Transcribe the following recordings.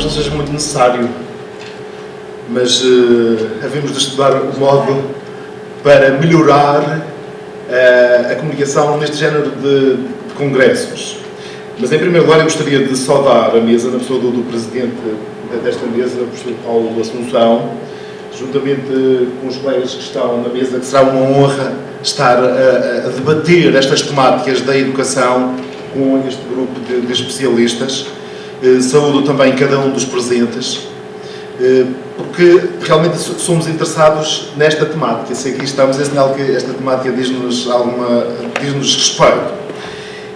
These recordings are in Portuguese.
não seja muito necessário, mas havemos de estudar o modo para melhorar a comunicação neste género de congressos. Mas, em primeiro lugar, eu gostaria de saudar a mesa, na pessoa do presidente desta mesa, o professor Paulo Assunção, juntamente com os colegas que estão na mesa, que será uma honra estar a debater estas temáticas da educação com este grupo de especialistas. Saúdo também cada um dos presentes, porque realmente somos interessados nesta temática. Se aqui estamos, é sinal que esta temática diz-nos respeito.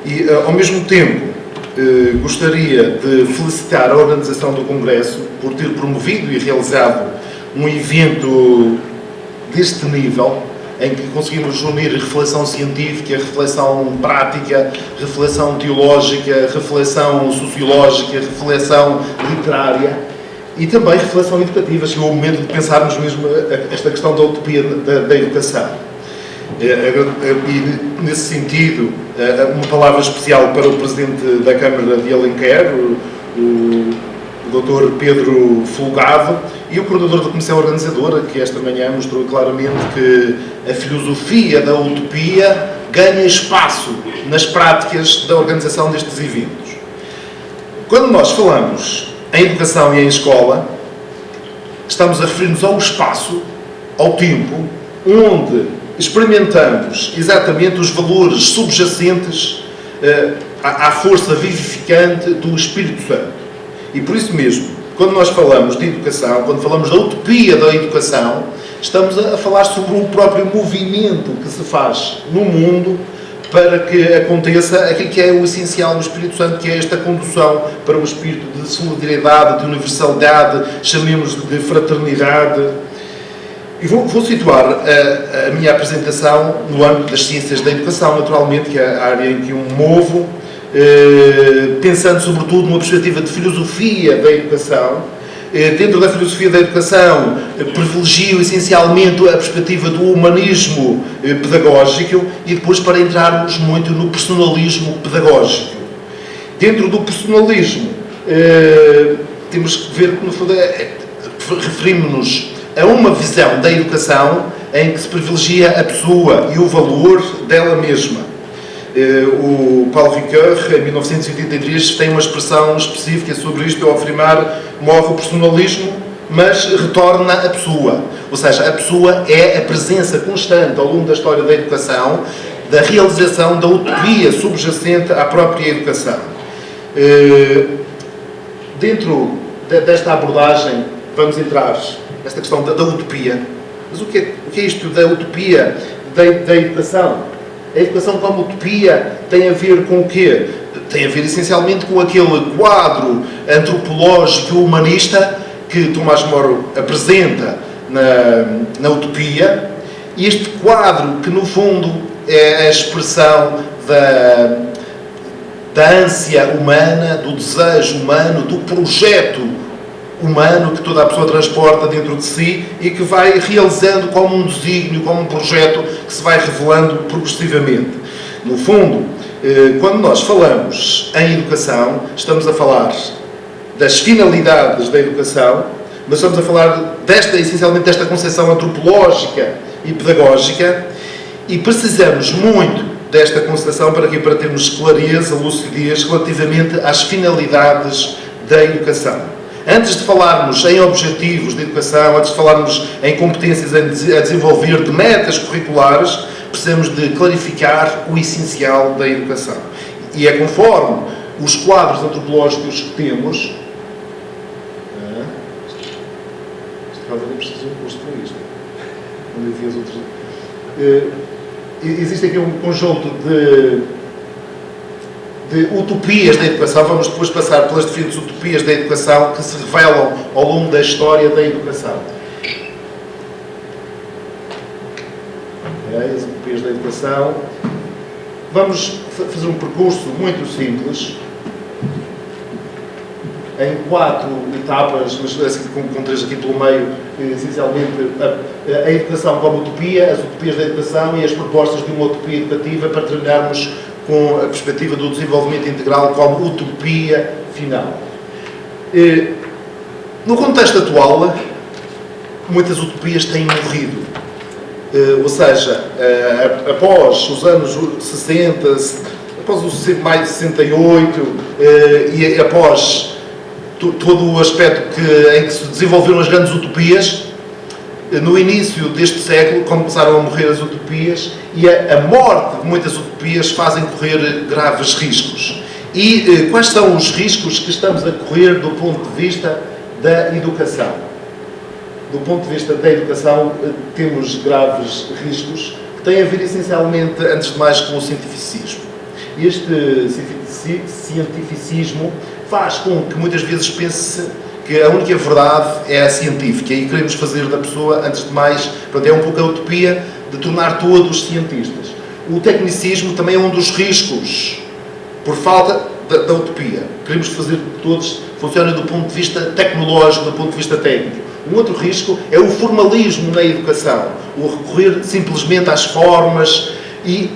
E, ao mesmo tempo, gostaria de felicitar a organização do Congresso por ter promovido e realizado um evento deste nível, em que conseguimos unir reflexão científica, reflexão prática, reflexão teológica, reflexão sociológica, reflexão literária e também reflexão educativa. Chegou o momento de pensarmos mesmo esta questão da utopia da educação. E, nesse sentido, uma palavra especial para o Presidente da Câmara de Alenquer, o Dr. Pedro Folgado, e o coordenador da Comissão Organizadora, que esta manhã mostrou claramente que a filosofia da utopia ganha espaço nas práticas da organização destes eventos. Quando nós falamos em educação e em escola, estamos a referir-nos ao espaço, ao tempo, onde experimentamos exatamente os valores subjacentes à força vivificante do Espírito Santo. E por isso mesmo, quando nós falamos de educação, quando falamos da utopia da educação, estamos a falar sobre o próprio movimento que se faz no mundo para que aconteça aquilo que é o essencial do Espírito Santo, que é esta condução para um espírito de solidariedade, de universalidade, chamemos de fraternidade. E vou situar a minha apresentação no âmbito das ciências da educação, naturalmente, que é a área em que eu me movo, pensando sobretudo numa perspectiva de filosofia da educação. Dentro da filosofia da educação, privilegio essencialmente a perspectiva do humanismo pedagógico e depois para entrarmos muito no personalismo pedagógico. Dentro do personalismo, temos que ver que, no fundo, referimos-nos a uma visão da educação em que se privilegia a pessoa e o valor dela mesma. O Paulo Ricoeur, em 1983, tem uma expressão específica sobre isto, ao afirmar: morre o personalismo, mas retorna a pessoa. Ou seja, a pessoa é a presença constante ao longo da história da educação, da realização da utopia subjacente à própria educação. Dentro desta abordagem, vamos entrar nesta questão da utopia. Mas o que é isto da utopia da educação? A educação como utopia tem a ver com o quê? Tem a ver essencialmente com aquele quadro antropológico humanista que Tomás Moro apresenta na utopia, e este quadro que, no fundo, é a expressão da ânsia humana, do desejo humano, do projeto humano que toda a pessoa transporta dentro de si e que vai realizando como um desígnio, como um projeto que se vai revelando progressivamente. No fundo, quando nós falamos em educação, estamos a falar das finalidades da educação, mas estamos a falar essencialmente desta concepção antropológica e pedagógica, e precisamos muito desta concepção para termos clareza, lucidez relativamente às finalidades da educação. Antes de falarmos em objetivos de educação, antes de falarmos em competências a desenvolver, de metas curriculares, precisamos de clarificar o essencial da educação. E é conforme os quadros antropológicos que temos... Este caso ali precisa de um posto para isto. Quando eu vi as outras... Existe aqui um conjunto de utopias da educação. Vamos depois passar pelas diferentes utopias da educação que se revelam ao longo da história da educação. As utopias da educação. Vamos fazer um percurso muito simples, em 4 etapas, mas assim, com 3 aqui pelo meio, essencialmente a educação como utopia, as utopias da educação e as propostas de uma utopia educativa, para terminarmos com a perspectiva do desenvolvimento integral como utopia final. No contexto atual, muitas utopias têm morrido. Ou seja, após os anos 60, após o maio de 68 e após todo o aspecto em que se desenvolveram as grandes utopias, no início deste século começaram a morrer as utopias e a morte de muitas utopias fazem correr graves riscos. E quais são os riscos que estamos a correr do ponto de vista da educação? Do ponto de vista da educação, temos graves riscos que têm a ver essencialmente, antes de mais, com o cientificismo. Este cientificismo faz com que muitas vezes pense que a única verdade é a científica e queremos fazer da pessoa, antes de mais, é um pouco a utopia de tornar todos cientistas. O tecnicismo também é um dos riscos, por falta da utopia. Queremos fazer que todos funcionem do ponto de vista tecnológico, do ponto de vista técnico. Um outro risco é o formalismo na educação, o recorrer simplesmente às formas e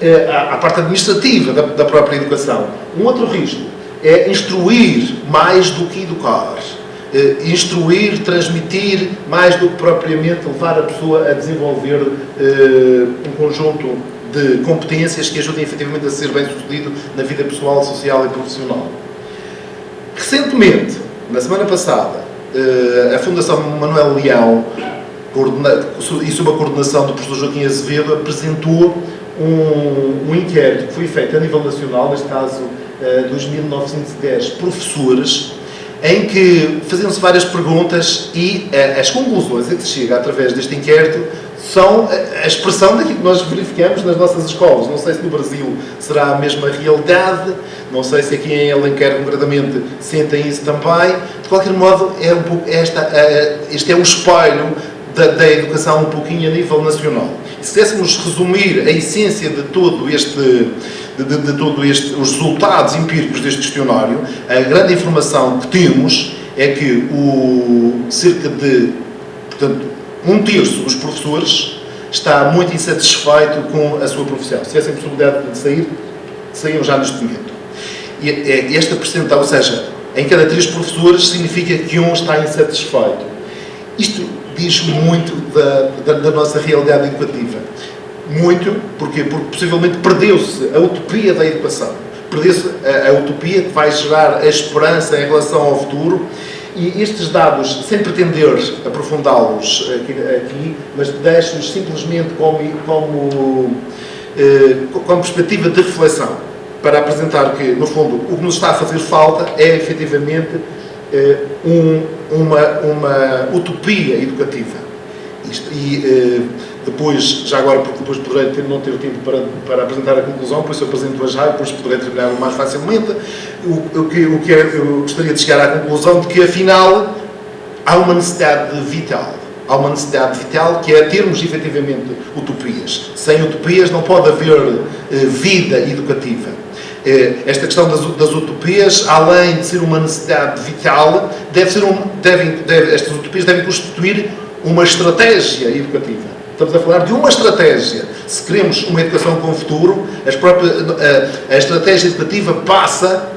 à parte administrativa da própria educação. Um outro risco é instruir mais do que educar. Instruir, transmitir, mais do que propriamente levar a pessoa a desenvolver um conjunto de competências que ajudem efetivamente a ser bem-sucedido na vida pessoal, social e profissional. Recentemente, na semana passada, a Fundação Manuel Leão, e sob a coordenação do professor Joaquim Azevedo, apresentou um inquérito que foi feito a nível nacional, neste caso dos 1910 professores, em que faziam-se várias perguntas e as conclusões a que se chega através deste inquérito são a expressão daquilo que nós verificamos nas nossas escolas. Não sei se no Brasil será a mesma realidade, não sei se aqui em Alenquer, concretamente, sentem isso também. De qualquer modo, é um pouco este é um espelho da educação um pouquinho a nível nacional. E se quiséssemos resumir a essência de todo os resultados empíricos deste questionário, a grande informação que temos é que cerca de, portanto, 1/3 dos professores está muito insatisfeito com a sua profissão. Se tivessem possibilidade de sair, saíam já neste momento. E esta percentagem, ou seja, em cada 3 professores, significa que um está insatisfeito. Isto diz muito da nossa realidade educativa. Muito, porquê? Porque possivelmente perdeu-se a utopia da educação. Perdeu-se a utopia que vai gerar a esperança em relação ao futuro. E estes dados, sem pretender aprofundá-los aqui, mas deixo-os simplesmente como perspectiva de reflexão, para apresentar que, no fundo, o que nos está a fazer falta é, efetivamente, uma utopia educativa. Depois, já agora, porque depois poderei não ter tempo para apresentar a conclusão, por isso eu apresento-a já e depois poderei terminar mais facilmente. Eu gostaria de chegar à conclusão de que, afinal, há uma necessidade vital. Há uma necessidade vital que é termos, efetivamente, utopias. Sem utopias não pode haver vida educativa. Esta questão das utopias, além de ser uma necessidade vital, estas utopias devem constituir uma estratégia educativa. Estamos a falar de uma estratégia. Se queremos uma educação com futuro, a estratégia educativa passa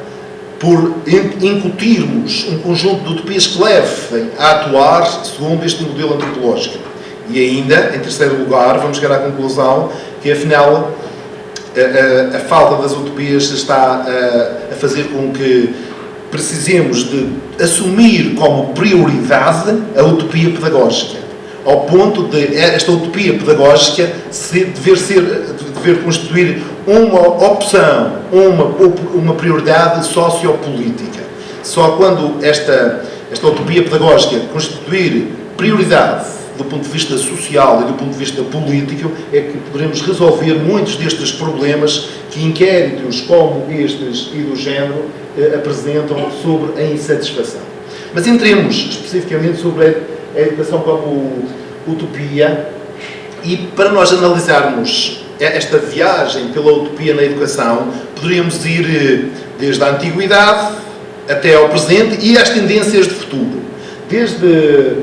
por incutirmos um conjunto de utopias que levem a atuar segundo este modelo antropológico. E ainda, em terceiro lugar, vamos chegar à conclusão que, afinal, a falta das utopias está a fazer com que precisemos de assumir como prioridade a utopia pedagógica, ao ponto de esta utopia pedagógica dever constituir uma opção, uma prioridade sociopolítica. Só quando esta utopia pedagógica constituir prioridade do ponto de vista social e do ponto de vista político, é que poderemos resolver muitos destes problemas que inquéritos como estes e do género apresentam sobre a insatisfação. Mas entremos especificamente sobre a educação como utopia e para nós analisarmos esta viagem pela utopia na educação, poderíamos ir desde a antiguidade até ao presente e às tendências de futuro. Desde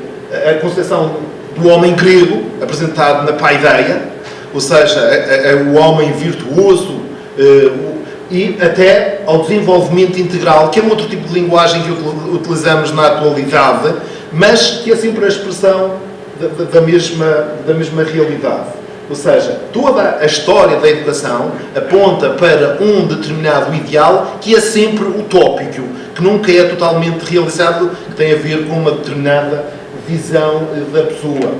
a concepção do homem grego, apresentado na paideia, ou seja, o homem virtuoso, e até ao desenvolvimento integral, que é um outro tipo de linguagem que utilizamos na atualidade, mas que é sempre a expressão da mesma realidade. Ou seja, toda a história da educação aponta para um determinado ideal que é sempre utópico, que nunca é totalmente realizado, que tem a ver com uma determinada visão da pessoa.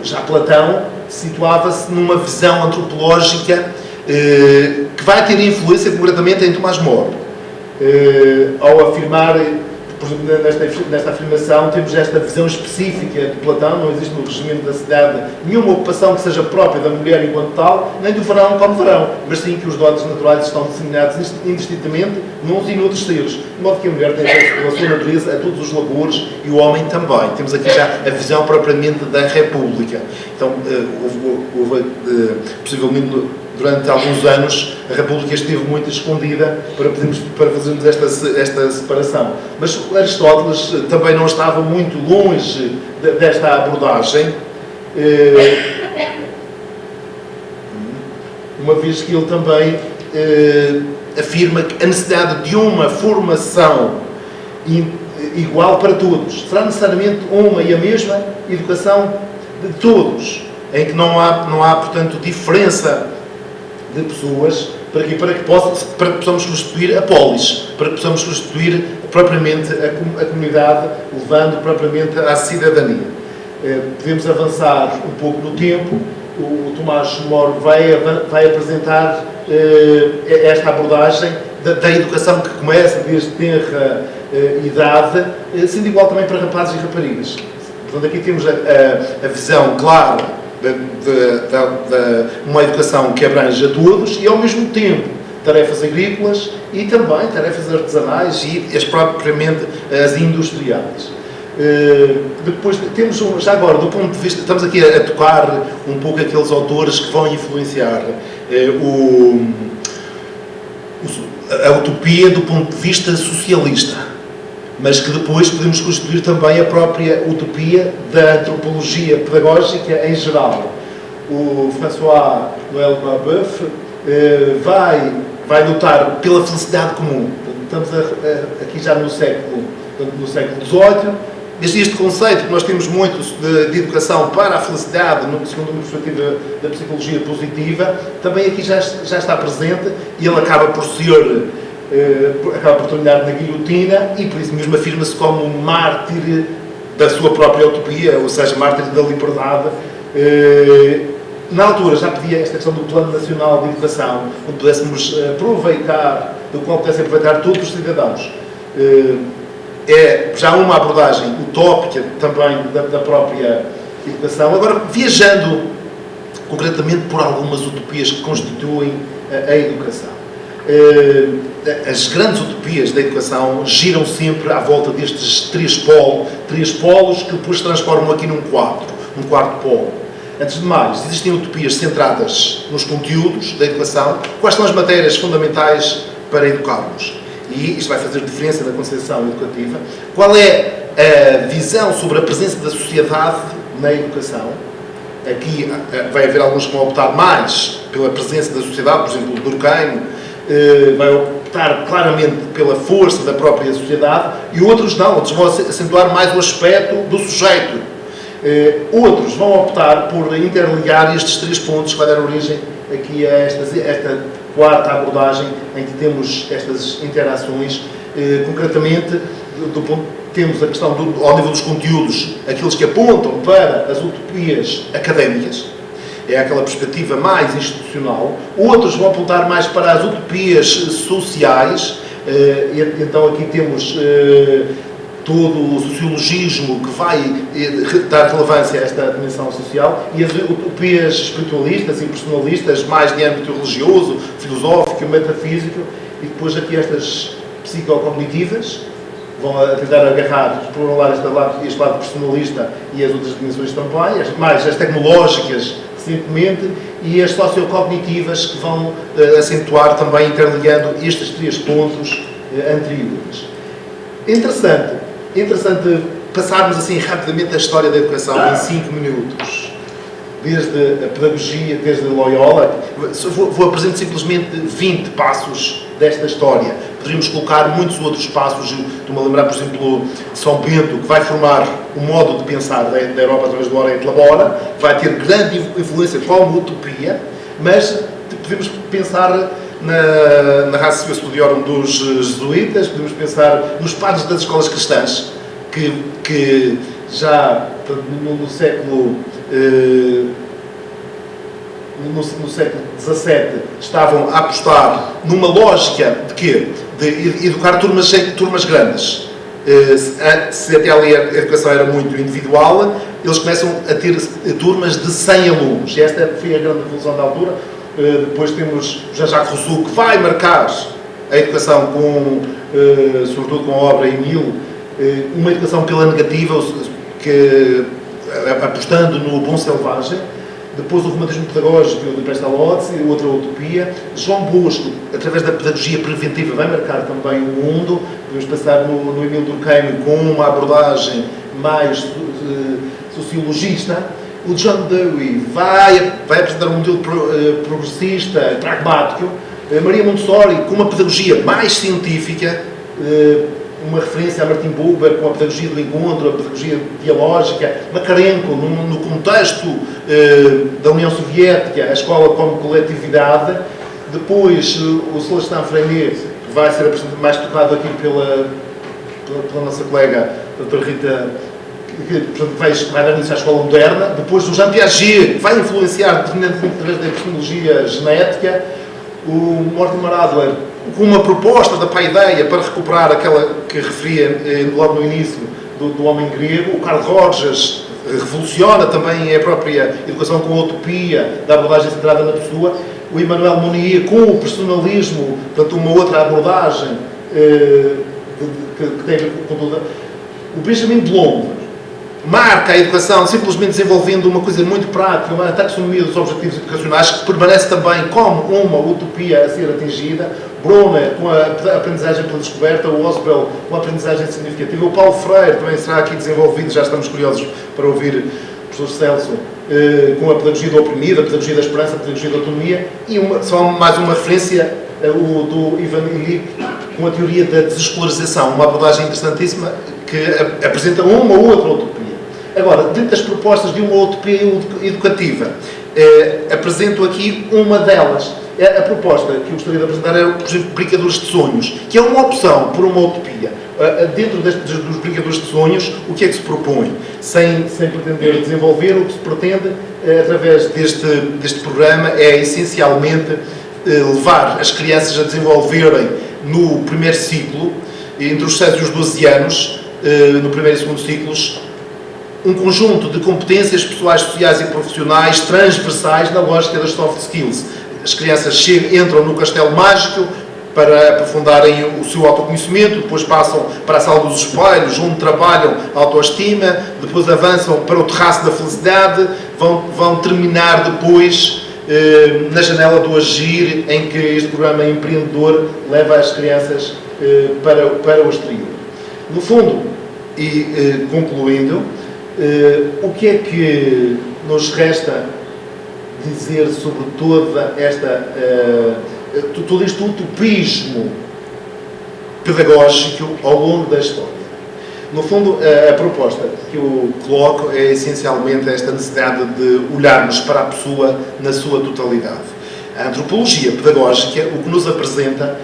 Já Platão situava-se numa visão antropológica que vai ter influência concretamente em Tomás More. Ao afirmar, por exemplo, nesta afirmação, temos esta visão específica de Platão: não existe no regimento da cidade nenhuma ocupação que seja própria da mulher enquanto tal, nem do varão como varão, mas sim que os dotes naturais estão disseminados indistintamente nos e noutros seres, de modo que a mulher tem acesso pela sua natureza a todos os labores e o homem também. Temos aqui já a visão propriamente da República. Então, houve possivelmente, durante alguns anos, a República esteve muito escondida para fazermos esta separação. Mas Aristóteles também não estava muito longe desta abordagem, uma vez que ele também afirma que a necessidade de uma formação igual para todos será necessariamente uma e a mesma educação de todos, em que não há portanto, diferença de pessoas para que possamos constituir a polis, para que possamos constituir propriamente a comunidade, levando propriamente à cidadania. Podemos avançar um pouco no tempo. O Tomás More vai apresentar esta abordagem da educação que começa desde tenra idade, sendo igual também para rapazes e raparigas. Portanto, aqui temos a visão clara de uma educação que abrange a todos e, ao mesmo tempo, tarefas agrícolas e também tarefas artesanais e propriamente as industriais. Depois temos, já agora, do ponto de vista, estamos aqui a tocar um pouco aqueles autores que vão influenciar a utopia do ponto de vista socialista, mas que depois podemos constituir também a própria utopia da antropologia pedagógica em geral. O François-Noël Babeuf vai lutar pela felicidade comum. Estamos aqui já no século XVIII. Este conceito que nós temos muito de educação para a felicidade, segundo uma perspectiva da psicologia positiva, também aqui já está presente, e ele acaba por terminar na guilhotina, e por isso mesmo afirma-se como mártir da sua própria utopia, ou seja, mártir da liberdade. Na altura já pedia esta questão do Plano Nacional de Educação, onde pudéssemos aproveitar, do qual pudessem aproveitar todos os cidadãos. É já uma abordagem utópica também da própria educação. Agora, viajando concretamente por algumas utopias que constituem a educação. As grandes utopias da educação giram sempre à volta destes três polos que depois se transformam aqui num quarto polo. Antes de mais, existem utopias centradas nos conteúdos da educação. Quais são as matérias fundamentais para educarmos? E isto vai fazer diferença na concepção educativa. Qual é a visão sobre a presença da sociedade na educação? Aqui vai haver alguns que vão optar mais pela presença da sociedade, por exemplo, o Durkheim vai optar claramente pela força da própria sociedade, e outros não, outros vão acentuar mais o aspecto do sujeito. Outros vão optar por interligar estes três pontos, que vai dar origem aqui a esta quarta abordagem, em que temos estas interações. Concretamente, temos a questão ao nível dos conteúdos, aqueles que apontam para as utopias académicas, é aquela perspectiva mais institucional. Outros vão apontar mais para as utopias sociais, então aqui temos todo o sociologismo que vai dar relevância a esta dimensão social, e as utopias espiritualistas e personalistas, mais de âmbito religioso, filosófico, metafísico, e depois aqui estas psicocognitivas, vão tentar agarrar por um lado este lado personalista e as outras dimensões também, mais as tecnológicas, recentemente, e as sociocognitivas, que vão acentuar também, interligando estes três pontos anteriores. Interessante passarmos assim rapidamente a história da educação em 5 minutos. Desde a pedagogia, desde Loyola. Vou apresentar simplesmente 20 passos desta história. Poderíamos colocar muitos outros passos. Estou-me a lembrar, por exemplo, São Bento, que vai formar o modo de pensar da Europa através do Ora et Labora, vai ter grande influência como utopia, mas podemos pensar na Ratio Studiorum dos jesuítas, podemos pensar nos padres das escolas cristãs, que já no século XVII estavam a apostar numa lógica de quê? De educar turmas grandes. Se até ali a educação era muito individual, eles começam a ter turmas de 100 alunos. E esta foi a grande revolução da altura. Depois temos Jean-Jacques Rousseau, que vai marcar a educação, sobretudo com a obra Emile, uma educação pela negativa, apostando no bom selvagem. Depois o romantismo pedagógico de Pestalozzi, outra utopia. João Bosco, através da pedagogia preventiva, vai marcar também o mundo. Podemos pensar no Emile Durkheim com uma abordagem mais sociologista. O John Dewey vai apresentar um modelo progressista, pragmático. Maria Montessori com uma pedagogia mais científica, uma referência a Martin Buber com a pedagogia do encontro, a pedagogia dialógica. Makarenko, no contexto da União Soviética, a escola como coletividade. Depois o Celestin Freinet, que vai ser mais tocado aqui pela nossa colega, a doutora Rita, que vai dar início à escola moderna. Depois o Jean Piaget, que vai influenciar determinantemente através da epistemologia genética. O Mortimer Adler, com uma proposta da paideia para recuperar aquela que referia logo no início do homem grego. O Carl Rogers revoluciona também a própria educação com a utopia da abordagem centrada na pessoa. O Emmanuel Mounier com o personalismo, portanto uma outra abordagem que tem a ver com tudo. O Benjamin Bloom marca a educação simplesmente desenvolvendo uma coisa muito prática, uma taxonomia dos objetivos educacionais, que permanece também como uma utopia a ser atingida. Bronner com a aprendizagem pela descoberta, o Oswald com a aprendizagem significativa, o Paulo Freire também será aqui desenvolvido, já estamos curiosos para ouvir o professor Celso, com a pedagogia do oprimido, a pedagogia da esperança, a pedagogia da autonomia, e só mais uma referência, o do Ivan Illich, com a teoria da desescolarização, uma abordagem interessantíssima que apresenta uma ou outra utopia. Agora, dentro das propostas de uma utopia educativa, apresento aqui uma delas. A proposta que eu gostaria de apresentar é, por exemplo, Brincadores de Sonhos, que é uma opção por uma utopia. Dentro dos Brincadores de Sonhos, o que é que se propõe? Sem pretender desenvolver, o que se pretende, através deste programa, é essencialmente levar as crianças a desenvolverem no primeiro ciclo, entre os 6 e os 12 anos, no primeiro e segundo ciclos, um conjunto de competências pessoais, sociais e profissionais transversais na lógica das soft skills. As crianças entram no castelo mágico para aprofundarem o seu autoconhecimento, depois passam para a sala dos espelhos, onde trabalham a autoestima, depois avançam para o terraço da felicidade, vão terminar depois na janela do agir, em que este programa empreendedor leva as crianças para o exterior. No fundo, e concluindo, o que é que nos resta dizer sobre todo este utopismo pedagógico ao longo da história? No fundo, a proposta que eu coloco é essencialmente esta necessidade de olharmos para a pessoa na sua totalidade. A antropologia pedagógica o que nos apresenta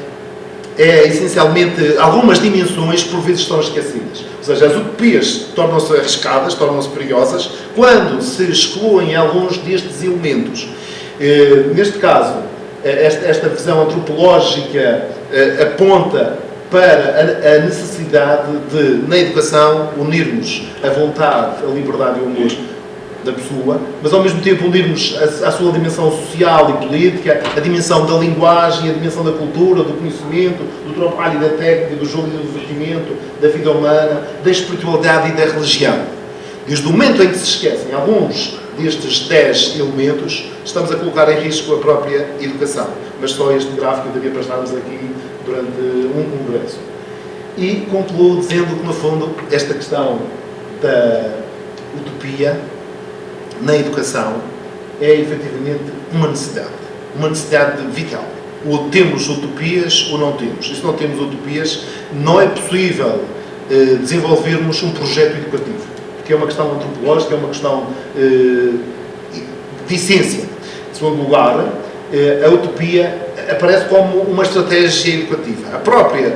é essencialmente algumas dimensões que por vezes estão esquecidas. Ou seja, as utopias tornam-se arriscadas, tornam-se perigosas, quando se excluem alguns destes elementos. Neste caso, esta visão antropológica aponta para a necessidade de, na educação, unirmos a vontade, a liberdade e o amor da pessoa, mas ao mesmo tempo unirmos a sua dimensão social e política, a dimensão da linguagem, a dimensão da cultura, do conhecimento, do trabalho e da técnica, do jogo e do divertimento, da vida humana, da espiritualidade e da religião. Desde o momento em que se esquecem alguns destes 10 elementos, estamos a colocar em risco a própria educação. Mas só este gráfico daria para estarmos aqui durante um congresso. E concluo dizendo que, no fundo, esta questão da utopia na educação é efetivamente uma necessidade vital. Ou temos utopias ou não temos. E se não temos utopias, não é possível desenvolvermos um projeto educativo. que é uma questão antropológica, é uma questão de essência. Em segundo lugar, a utopia aparece como uma estratégia educativa.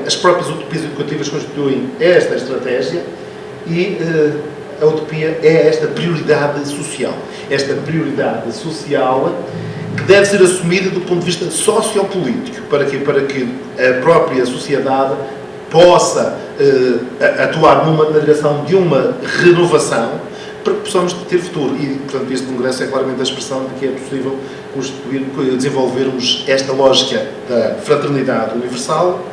As próprias utopias educativas constituem esta estratégia e a utopia é esta prioridade social. Esta prioridade social que deve ser assumida do ponto de vista sociopolítico. Para quê? Para que a própria sociedade possa atuar na direção de uma renovação para que possamos ter futuro. E, portanto, este congresso é claramente a expressão de que é possível desenvolvermos esta lógica da fraternidade universal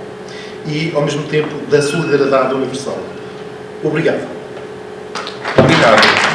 e, ao mesmo tempo, da solidariedade universal. Obrigado. Obrigado.